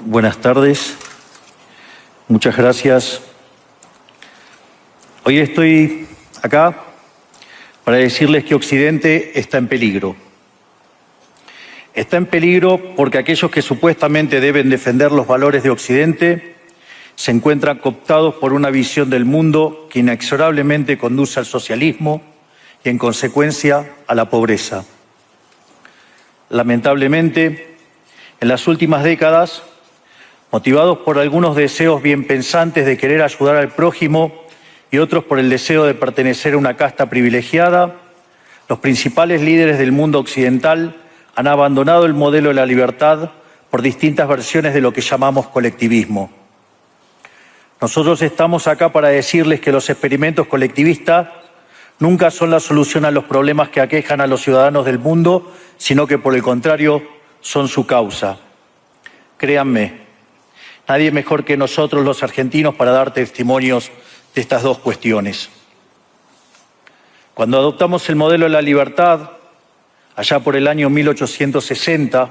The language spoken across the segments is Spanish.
Buenas tardes. Muchas gracias. Hoy estoy acá para decirles que Occidente está en peligro. Está en peligro porque aquellos que supuestamente deben defender los valores de Occidente se encuentran cooptados por una visión del mundo que inexorablemente conduce al socialismo y, en consecuencia, a la pobreza. Lamentablemente, en las últimas décadas, motivados por algunos deseos bien pensantes de querer ayudar al prójimo y otros por el deseo de pertenecer a una casta privilegiada, los principales líderes del mundo occidental han abandonado el modelo de la libertad por distintas versiones de lo que llamamos colectivismo. Nosotros estamos acá para decirles que los experimentos colectivistas nunca son la solución a los problemas que aquejan a los ciudadanos del mundo, sino que por el contrario son su causa. Créanme, nadie mejor que nosotros los argentinos para dar testimonios de estas dos cuestiones. Cuando adoptamos el modelo de la libertad, allá por el año 1860,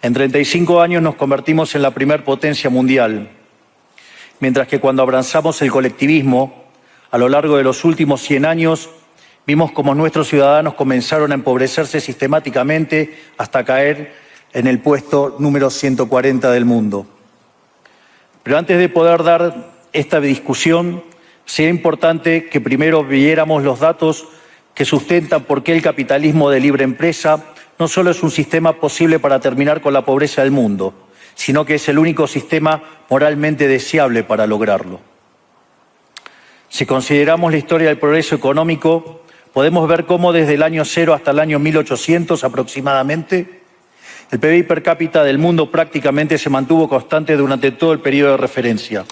en 35 años nos convertimos en la primer potencia mundial, mientras que cuando abrazamos el colectivismo, a lo largo de los últimos 100 años, vimos cómo nuestros ciudadanos comenzaron a empobrecerse sistemáticamente hasta caer en el puesto número 140 del mundo. Pero antes de poder dar esta discusión, sería importante que primero viéramos los datos que sustentan por qué el capitalismo de libre empresa no solo es un sistema posible para terminar con la pobreza del mundo, sino que es el único sistema moralmente deseable para lograrlo. Si consideramos la historia del progreso económico, podemos ver cómo desde el año 0 hasta el año 1800 aproximadamente, el PBI per cápita del mundo prácticamente se mantuvo constante durante todo el periodo de referencia.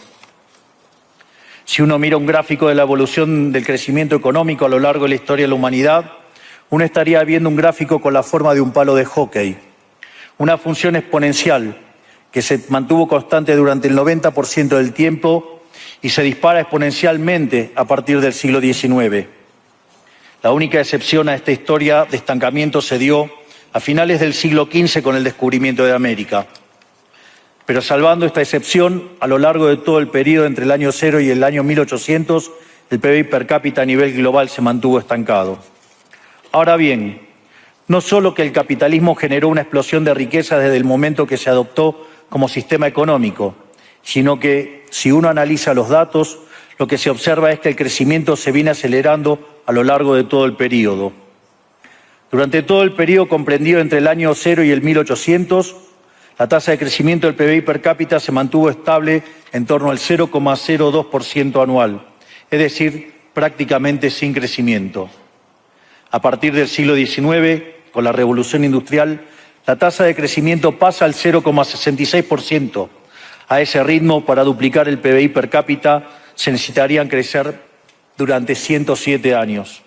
Si uno mira un gráfico de la evolución del crecimiento económico a lo largo de la historia de la humanidad, uno estaría viendo un gráfico con la forma de un palo de hockey, una función exponencial que se mantuvo constante durante el 90% del tiempo y se dispara exponencialmente a partir del siglo XIX. La única excepción a esta historia de estancamiento se dio a finales del siglo XV con el descubrimiento de América. Pero salvando esta excepción, a lo largo de todo el periodo entre el año 0 y el año 1800, el PBI per cápita a nivel global se mantuvo estancado. Ahora bien, no solo que el capitalismo generó una explosión de riqueza desde el momento que se adoptó como sistema económico, sino que, si uno analiza los datos, lo que se observa es que el crecimiento se viene acelerando a lo largo de todo el periodo. Durante todo el periodo comprendido entre el año 0 y el 1800, la tasa de crecimiento del PBI per cápita se mantuvo estable en torno al 0,02% anual, es decir, prácticamente sin crecimiento. A partir del siglo XIX, con la Revolución Industrial, la tasa de crecimiento pasa al 0,66%. A ese ritmo, para duplicar el PBI per cápita, se necesitarían crecer durante 107 años.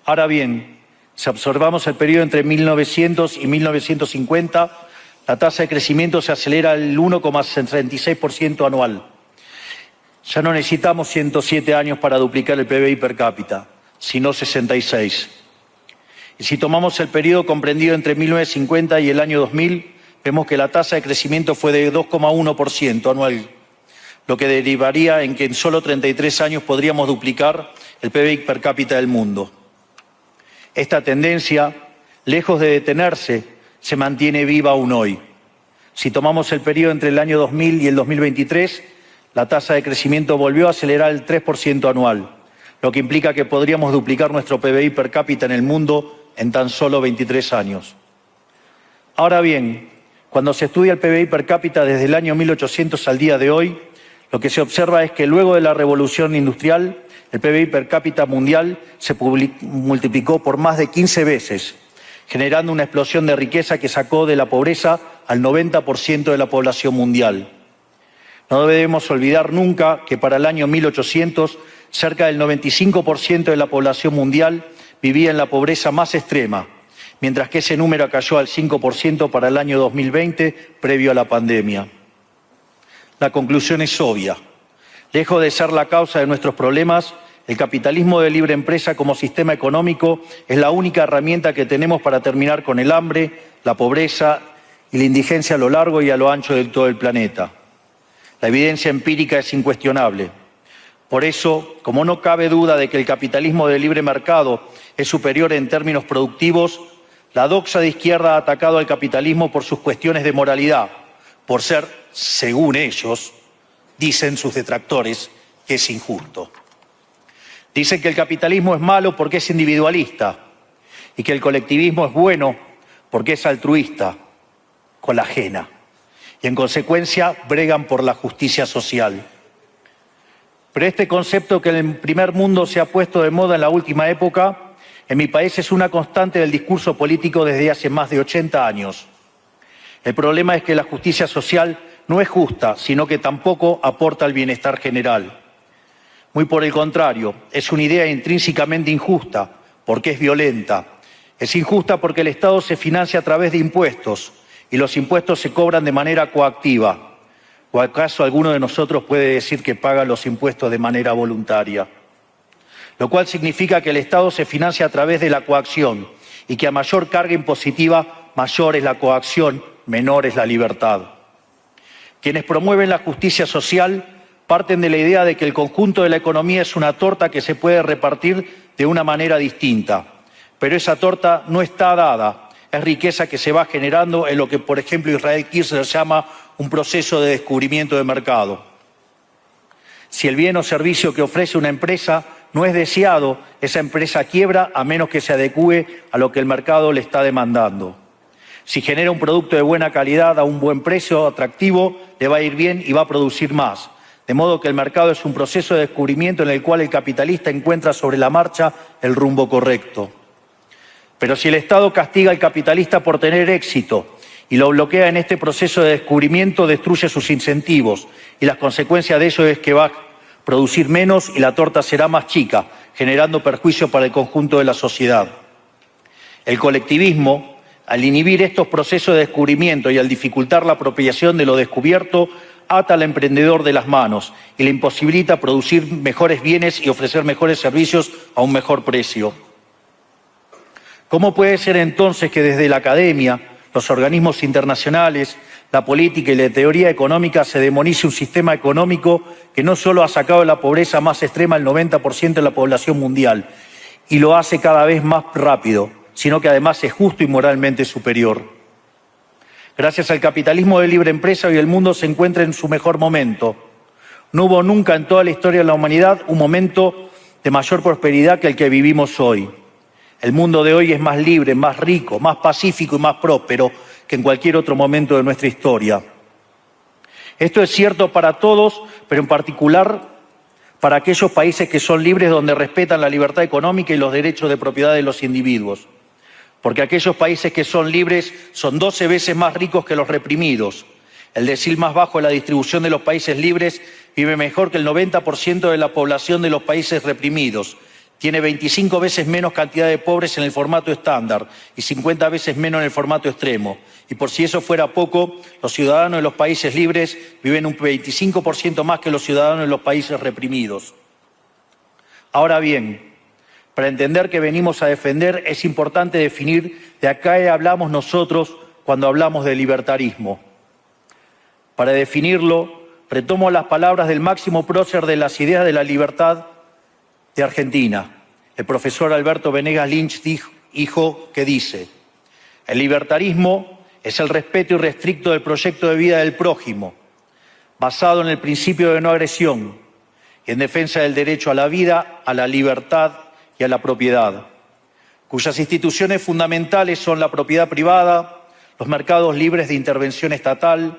Ahora bien, si observamos el periodo entre 1900 y 1950, la tasa de crecimiento se acelera al 1,66% anual. Ya no necesitamos 107 años para duplicar el PBI per cápita, sino 66. Y si tomamos el periodo comprendido entre 1950 y el año 2000, vemos que la tasa de crecimiento fue de 2,1% anual, lo que derivaría en que en solo 33 años podríamos duplicar el PBI per cápita del mundo. Esta tendencia, lejos de detenerse, se mantiene viva aún hoy. Si tomamos el periodo entre el año 2000 y el 2023, la tasa de crecimiento volvió a acelerar el 3% anual, lo que implica que podríamos duplicar nuestro PBI per cápita en el mundo en tan solo 23 años. Ahora bien, cuando se estudia el PBI per cápita desde el año 1800 al día de hoy, lo que se observa es que luego de la Revolución Industrial, el PBI per cápita mundial se multiplicó por más de 15 veces, generando una explosión de riqueza que sacó de la pobreza al 90% de la población mundial. No debemos olvidar nunca que para el año 1800, cerca del 95% de la población mundial vivía en la pobreza más extrema, mientras que ese número cayó al 5% para el año 2020, previo a la pandemia. La conclusión es obvia. Lejos de ser la causa de nuestros problemas, el capitalismo de libre empresa como sistema económico es la única herramienta que tenemos para terminar con el hambre, la pobreza y la indigencia a lo largo y a lo ancho de todo el planeta. La evidencia empírica es incuestionable. Por eso, como no cabe duda de que el capitalismo de libre mercado es superior en términos productivos, la doxa de izquierda ha atacado al capitalismo por sus cuestiones de moralidad, por ser, según ellos, dicen sus detractores, que es injusto. Dicen que el capitalismo es malo porque es individualista y que el colectivismo es bueno porque es altruista, con la ajena, y en consecuencia bregan por la justicia social. Pero este concepto que en el primer mundo se ha puesto de moda en la última época, en mi país es una constante del discurso político desde hace más de 80 años. El problema es que la justicia social no es justa, sino que tampoco aporta al bienestar general. Muy por el contrario, es una idea intrínsecamente injusta, porque es violenta. Es injusta porque el Estado se financia a través de impuestos, y los impuestos se cobran de manera coactiva. ¿O acaso alguno de nosotros puede decir que paga los impuestos de manera voluntaria? Lo cual significa que el Estado se financia a través de la coacción y que a mayor carga impositiva, mayor es la coacción, menor es la libertad. Quienes promueven la justicia social parten de la idea de que el conjunto de la economía es una torta que se puede repartir de una manera distinta. Pero esa torta no está dada. Es riqueza que se va generando en lo que, por ejemplo, Israel Kirzler llama un proceso de descubrimiento de mercado. Si el bien o servicio que ofrece una empresa no es deseado, esa empresa quiebra a menos que se adecúe a lo que el mercado le está demandando. Si genera un producto de buena calidad a un buen precio atractivo, le va a ir bien y va a producir más. De modo que el mercado es un proceso de descubrimiento en el cual el capitalista encuentra sobre la marcha el rumbo correcto. Pero si el Estado castiga al capitalista por tener éxito y lo bloquea en este proceso de descubrimiento, destruye sus incentivos y las consecuencias de ello es que va a producir menos y la torta será más chica, generando perjuicio para el conjunto de la sociedad. El colectivismo, al inhibir estos procesos de descubrimiento y al dificultar la apropiación de lo descubierto, ata al emprendedor de las manos y le imposibilita producir mejores bienes y ofrecer mejores servicios a un mejor precio. ¿Cómo puede ser entonces que desde la academia, los organismos internacionales, la política y la teoría económica se demonice un sistema económico que no solo ha sacado de la pobreza más extrema al 90% de la población mundial y lo hace cada vez más rápido, sino que además es justo y moralmente superior? Gracias al capitalismo de libre empresa, hoy el mundo se encuentra en su mejor momento. No hubo nunca en toda la historia de la humanidad un momento de mayor prosperidad que el que vivimos hoy. El mundo de hoy es más libre, más rico, más pacífico y más próspero que en cualquier otro momento de nuestra historia. Esto es cierto para todos, pero en particular para aquellos países que son libres, donde respetan la libertad económica y los derechos de propiedad de los individuos. Porque aquellos países que son libres son 12 veces más ricos que los reprimidos. El decil más bajo de la distribución de los países libres vive mejor que el 90% de la población de los países reprimidos. Tiene 25 veces menos cantidad de pobres en el formato estándar y 50 veces menos en el formato extremo. Y por si eso fuera poco, los ciudadanos de los países libres viven un 25% más que los ciudadanos de los países reprimidos. Ahora bien, para entender qué venimos a defender es importante definir de a qué hablamos nosotros cuando hablamos de libertarismo. Para definirlo, retomo las palabras del máximo prócer de las ideas de la libertad de Argentina, el profesor Alberto Venegas Lynch, dijo que dice: el libertarismo es el respeto irrestricto del proyecto de vida del prójimo, basado en el principio de no agresión y en defensa del derecho a la vida, a la libertad y a la propiedad, cuyas instituciones fundamentales son la propiedad privada, los mercados libres de intervención estatal,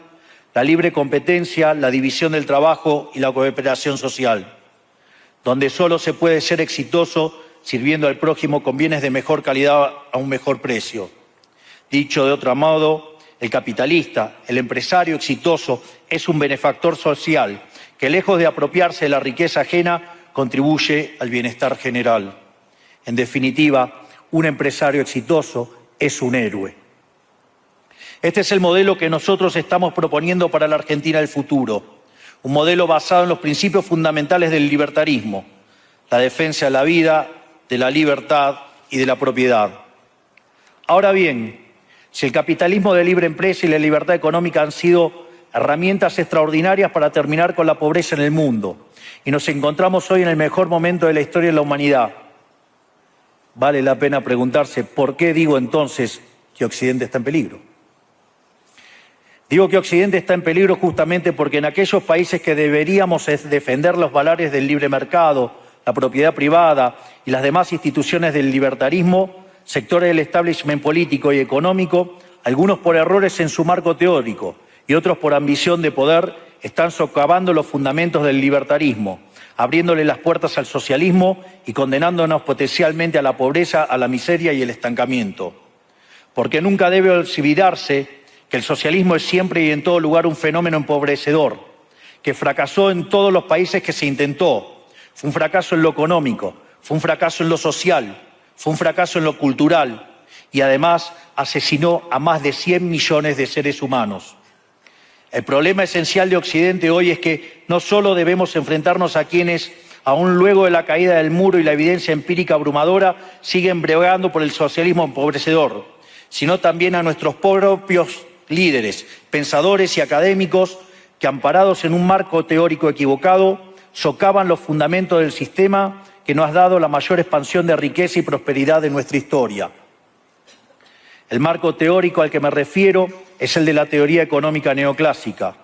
la libre competencia, la división del trabajo y la cooperación social, donde solo se puede ser exitoso sirviendo al prójimo con bienes de mejor calidad a un mejor precio. Dicho de otro modo, el capitalista, el empresario exitoso, es un benefactor social que, lejos de apropiarse de la riqueza ajena, contribuye al bienestar general. En definitiva, un empresario exitoso es un héroe. Este es el modelo que nosotros estamos proponiendo para la Argentina del futuro. Un modelo basado en los principios fundamentales del libertarismo: la defensa de la vida, de la libertad y de la propiedad. Ahora bien, Si el capitalismo de libre empresa y la libertad económica han sido herramientas extraordinarias para terminar con la pobreza en el mundo, y nos encontramos hoy en el mejor momento de la historia de la humanidad, vale la pena preguntarse, ¿por qué digo entonces que Occidente está en peligro? Digo que Occidente está en peligro justamente porque en aquellos países que deberíamos defender los valores del libre mercado, la propiedad privada y las demás instituciones del libertarismo, sectores del establishment político y económico, algunos por errores en su marco teórico y otros por ambición de poder, están socavando los fundamentos del libertarismo, abriéndole las puertas al socialismo y condenándonos potencialmente a la pobreza, a la miseria y el estancamiento. Porque nunca debe olvidarse que el socialismo es siempre y en todo lugar un fenómeno empobrecedor, que fracasó en todos los países que se intentó. Fue un fracaso en lo económico, fue un fracaso en lo social, fue un fracaso en lo cultural y además asesinó a más de 100 millones de seres humanos. El problema esencial de Occidente hoy es que no solo debemos enfrentarnos a quienes, aún luego de la caída del muro y la evidencia empírica abrumadora, siguen bregando por el socialismo empobrecedor, sino también a nuestros propios líderes, pensadores y académicos que, amparados en un marco teórico equivocado, socavan los fundamentos del sistema que nos ha dado la mayor expansión de riqueza y prosperidad de nuestra historia. El marco teórico al que me refiero es el de la teoría económica neoclásica,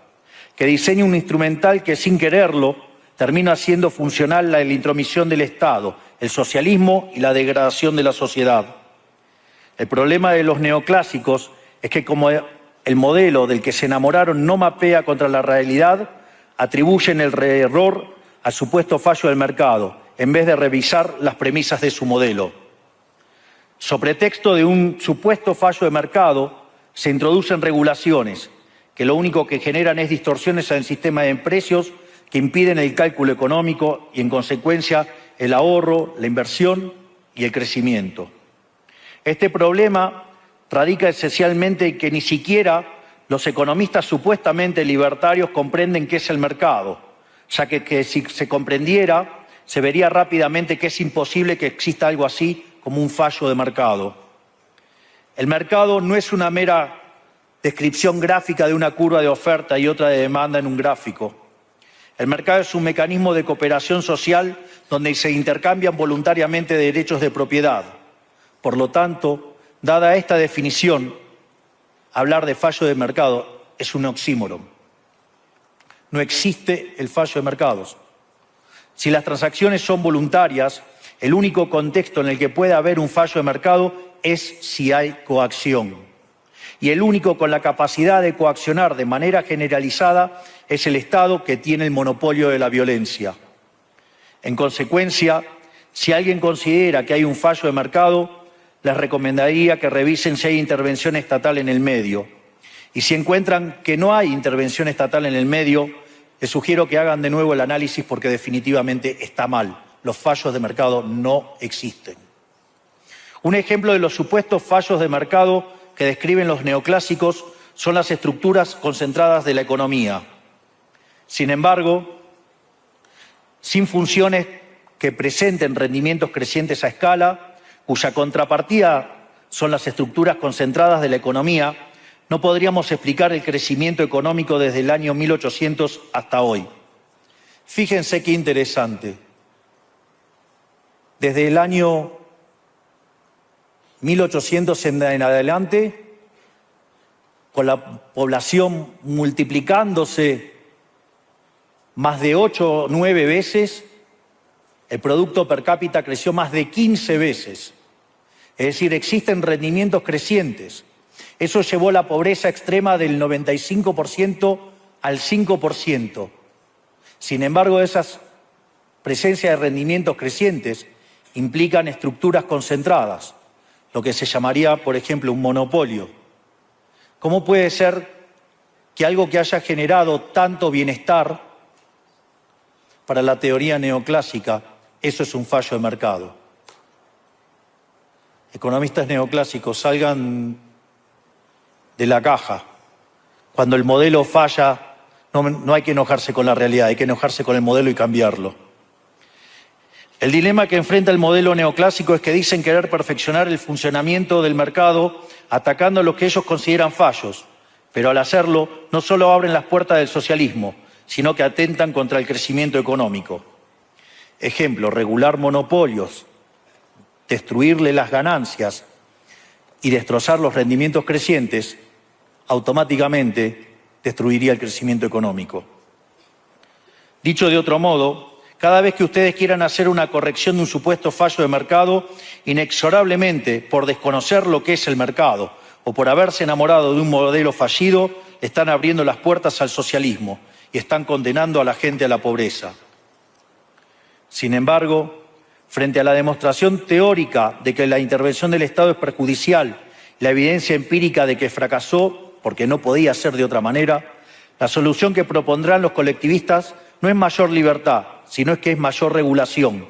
que diseña un instrumental que, sin quererlo, termina haciendo funcional la intromisión del Estado, el socialismo y la degradación de la sociedad. El problema de los neoclásicos es que, como el modelo del que se enamoraron no mapea contra la realidad, atribuyen el error al supuesto fallo del mercado, en vez de revisar las premisas de su modelo. Sobre pretexto de un supuesto fallo de mercado, se introducen regulaciones que lo único que generan es distorsiones en el sistema de precios que impiden el cálculo económico y, en consecuencia, el ahorro, la inversión y el crecimiento. Este problema radica esencialmente en que ni siquiera los economistas supuestamente libertarios comprenden qué es el mercado, ya que si se comprendiera, se vería rápidamente que es imposible que exista algo así como un fallo de mercado. El mercado no es una mera descripción gráfica de una curva de oferta y otra de demanda en un gráfico. El mercado es un mecanismo de cooperación social donde se intercambian voluntariamente derechos de propiedad. Por lo tanto, dada esta definición, hablar de fallo de mercado es un oxímoron. No existe el fallo de mercados. Si las transacciones son voluntarias, el único contexto en el que puede haber un fallo de mercado es si hay coacción. Y el único con la capacidad de coaccionar de manera generalizada es el Estado, que tiene el monopolio de la violencia. En consecuencia, si alguien considera que hay un fallo de mercado, les recomendaría que revisen si hay intervención estatal en el medio. Y si encuentran que no hay intervención estatal en el medio, les sugiero que hagan de nuevo el análisis porque definitivamente está mal. Los fallos de mercado no existen. Un ejemplo de los supuestos fallos de mercado que describen los neoclásicos son las estructuras concentradas de la economía. Sin embargo, sin funciones que presenten rendimientos crecientes a escala, cuya contrapartida son las estructuras concentradas de la economía, no podríamos explicar el crecimiento económico desde el año 1800 hasta hoy. Fíjense qué interesante. Desde el año 1800 en adelante, con la población multiplicándose más de 8 o 9 veces, el producto per cápita creció más de 15 veces. Es decir, existen rendimientos crecientes. Eso llevó la pobreza extrema del 95% al 5%. Sin embargo, esas presencias de rendimientos crecientes implican estructuras concentradas, lo que se llamaría, por ejemplo, un monopolio. ¿Cómo puede ser que algo que haya generado tanto bienestar para la teoría neoclásica, eso es un fallo de mercado? Economistas neoclásicos, salgan de la caja. Cuando el modelo falla, no hay que enojarse con la realidad, hay que enojarse con el modelo y cambiarlo. El dilema que enfrenta el modelo neoclásico es que dicen querer perfeccionar el funcionamiento del mercado atacando lo que ellos consideran fallos, pero al hacerlo no solo abren las puertas del socialismo, sino que atentan contra el crecimiento económico. Ejemplo, regular monopolios, destruirle las ganancias y destrozar los rendimientos crecientes, automáticamente destruiría el crecimiento económico. Dicho de otro modo, cada vez que ustedes quieran hacer una corrección de un supuesto fallo de mercado, inexorablemente, por desconocer lo que es el mercado o por haberse enamorado de un modelo fallido, están abriendo las puertas al socialismo y están condenando a la gente a la pobreza. Sin embargo, frente a la demostración teórica de que la intervención del Estado es perjudicial, la evidencia empírica de que fracasó porque no podía ser de otra manera, la solución que propondrán los colectivistas no es mayor libertad, sino es que es mayor regulación,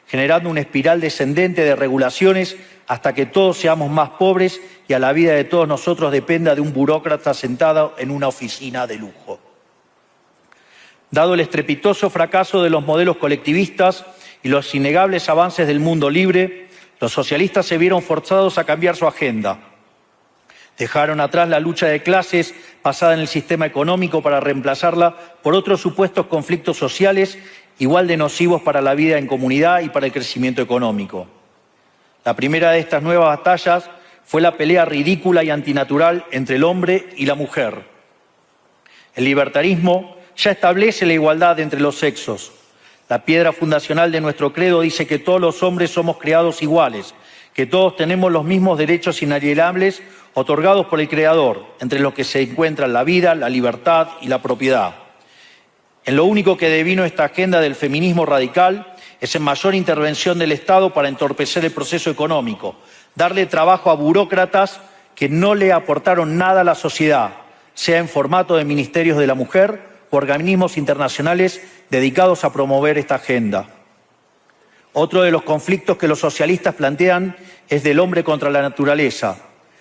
generando una espiral descendente de regulaciones hasta que todos seamos más pobres y a la vida de todos nosotros dependa de un burócrata sentado en una oficina de lujo. Dado el estrepitoso fracaso de los modelos colectivistas y los innegables avances del mundo libre, los socialistas se vieron forzados a cambiar su agenda. Dejaron atrás la lucha de clases basada en el sistema económico para reemplazarla por otros supuestos conflictos sociales igual de nocivos para la vida en comunidad y para el crecimiento económico. La primera de estas nuevas batallas fue la pelea ridícula y antinatural entre el hombre y la mujer. El libertarismo ya establece la igualdad entre los sexos. La piedra fundacional de nuestro credo dice que todos los hombres somos creados iguales, que todos tenemos los mismos derechos inalienables otorgados por el Creador, entre los que se encuentran la vida, la libertad y la propiedad. En lo único que devino esta agenda del feminismo radical es en mayor intervención del Estado para entorpecer el proceso económico, darle trabajo a burócratas que no le aportaron nada a la sociedad, sea en formato de ministerios de la mujer o organismos internacionales dedicados a promover esta agenda. Otro de los conflictos que los socialistas plantean es del hombre contra la naturaleza.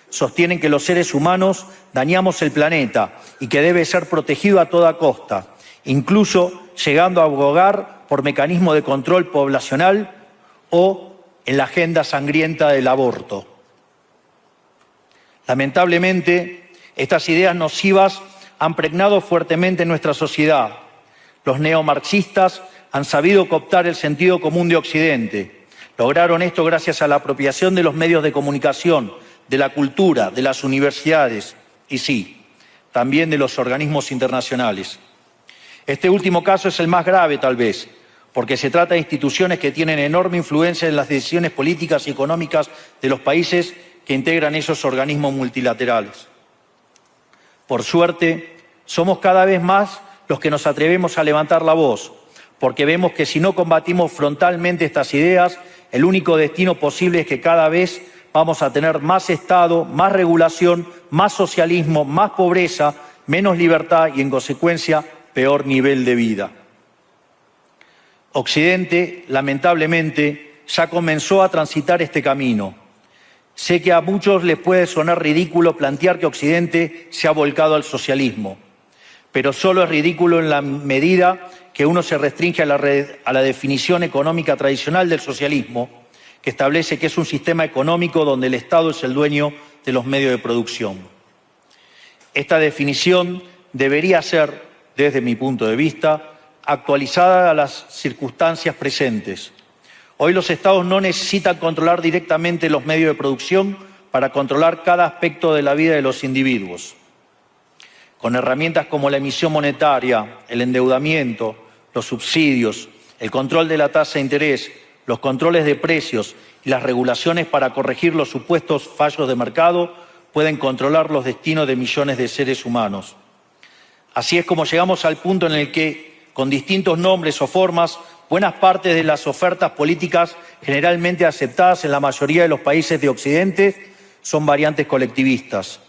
Sostienen que los seres humanos dañamos el planeta y que debe ser protegido a toda costa, incluso llegando a abogar por mecanismos de control poblacional o en la agenda sangrienta del aborto. Lamentablemente, estas ideas nocivas han pregnado fuertemente en nuestra sociedad. Los neomarxistas han sabido cooptar el sentido común de Occidente. Lograron esto gracias a la apropiación de los medios de comunicación, de la cultura, de las universidades y sí, también de los organismos internacionales. Este último caso es el más grave, tal vez, porque se trata de instituciones que tienen enorme influencia en las decisiones políticas y económicas de los países que integran esos organismos multilaterales. Por suerte, somos cada vez más los que nos atrevemos a levantar la voz, porque vemos que si no combatimos frontalmente estas ideas, el único destino posible es que cada vez vamos a tener más Estado, más regulación, más socialismo, más pobreza, menos libertad y, en consecuencia, peor nivel de vida. Occidente, lamentablemente, ya comenzó a transitar este camino. Sé que a muchos les puede sonar ridículo plantear que Occidente se ha volcado al socialismo, pero solo es ridículo en la medida que uno se restringe a la definición económica tradicional del socialismo, que establece que es un sistema económico donde el Estado es el dueño de los medios de producción. Esta definición debería ser, desde mi punto de vista, actualizada a las circunstancias presentes. Hoy los Estados no necesitan controlar directamente los medios de producción para controlar cada aspecto de la vida de los individuos. Con herramientas como la emisión monetaria, el endeudamiento, los subsidios, el control de la tasa de interés, los controles de precios y las regulaciones para corregir los supuestos fallos de mercado, pueden controlar los destinos de millones de seres humanos. Así es como llegamos al punto en el que, con distintos nombres o formas, buenas partes de las ofertas políticas generalmente aceptadas en la mayoría de los países de Occidente son variantes colectivistas.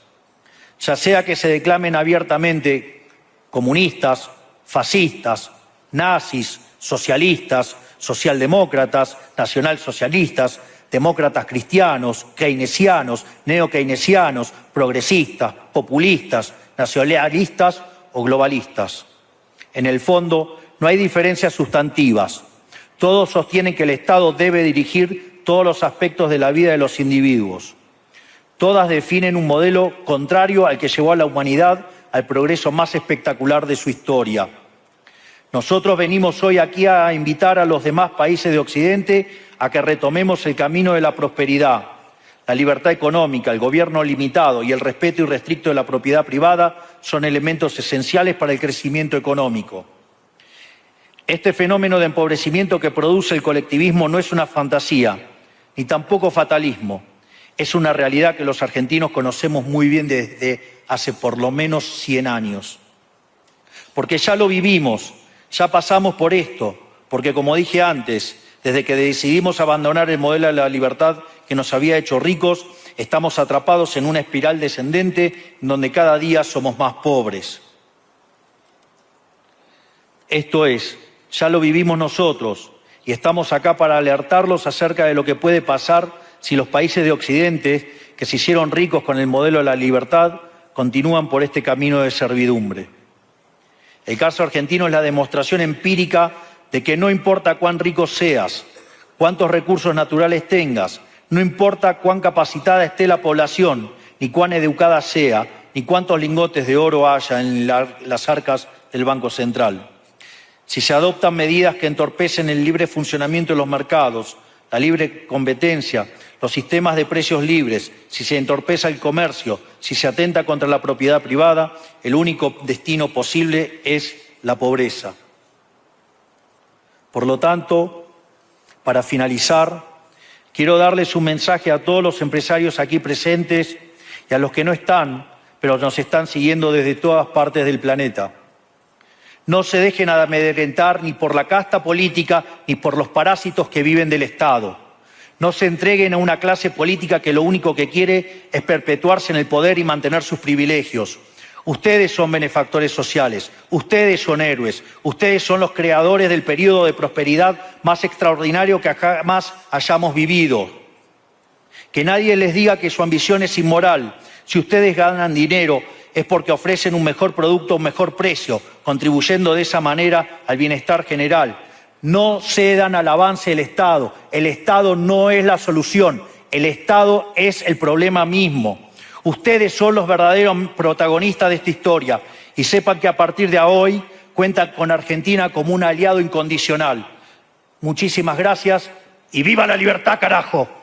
Ya sea que se declamen abiertamente comunistas, fascistas, nazis, socialistas, socialdemócratas, nacionalsocialistas, demócratas cristianos, keynesianos, neokeynesianos, progresistas, populistas, nacionalistas o globalistas. En el fondo, no hay diferencias sustantivas. Todos sostienen que el Estado debe dirigir todos los aspectos de la vida de los individuos. Todas definen un modelo contrario al que llevó a la humanidad al progreso más espectacular de su historia. Nosotros venimos hoy aquí a invitar a los demás países de Occidente a que retomemos el camino de la prosperidad. La libertad económica, el gobierno limitado y el respeto irrestricto de la propiedad privada son elementos esenciales para el crecimiento económico. Este fenómeno de empobrecimiento que produce el colectivismo no es una fantasía, ni tampoco fatalismo. Es una realidad que los argentinos conocemos muy bien desde hace por lo menos 100 años. Porque ya lo vivimos, ya pasamos por esto, porque como dije antes, desde que decidimos abandonar el modelo de la libertad que nos había hecho ricos, estamos atrapados en una espiral descendente donde cada día somos más pobres. Esto es, ya lo vivimos nosotros y estamos acá para alertarlos acerca de lo que puede pasar si los países de Occidente, que se hicieron ricos con el modelo de la libertad, continúan por este camino de servidumbre. El caso argentino es la demostración empírica de que no importa cuán rico seas, cuántos recursos naturales tengas, no importa cuán capacitada esté la población, ni cuán educada sea, ni cuántos lingotes de oro haya en las arcas del Banco Central. Si se adoptan medidas que entorpecen el libre funcionamiento de los mercados, la libre competencia, los sistemas de precios libres, si se entorpece el comercio, si se atenta contra la propiedad privada, el único destino posible es la pobreza. Por lo tanto, para finalizar, quiero darles un mensaje a todos los empresarios aquí presentes y a los que no están, pero nos están siguiendo desde todas partes del planeta. No se dejen amedrentar ni por la casta política ni por los parásitos que viven del Estado. No se entreguen a una clase política que lo único que quiere es perpetuarse en el poder y mantener sus privilegios. Ustedes son benefactores sociales, ustedes son héroes, ustedes son los creadores del periodo de prosperidad más extraordinario que jamás hayamos vivido. Que nadie les diga que su ambición es inmoral. Si ustedes ganan dinero es porque ofrecen un mejor producto a un mejor precio, contribuyendo de esa manera al bienestar general. No cedan al avance del Estado. El Estado no es la solución. El Estado es el problema mismo. Ustedes son los verdaderos protagonistas de esta historia y sepan que a partir de hoy cuentan con Argentina como un aliado incondicional. Muchísimas gracias y ¡viva la libertad, carajo!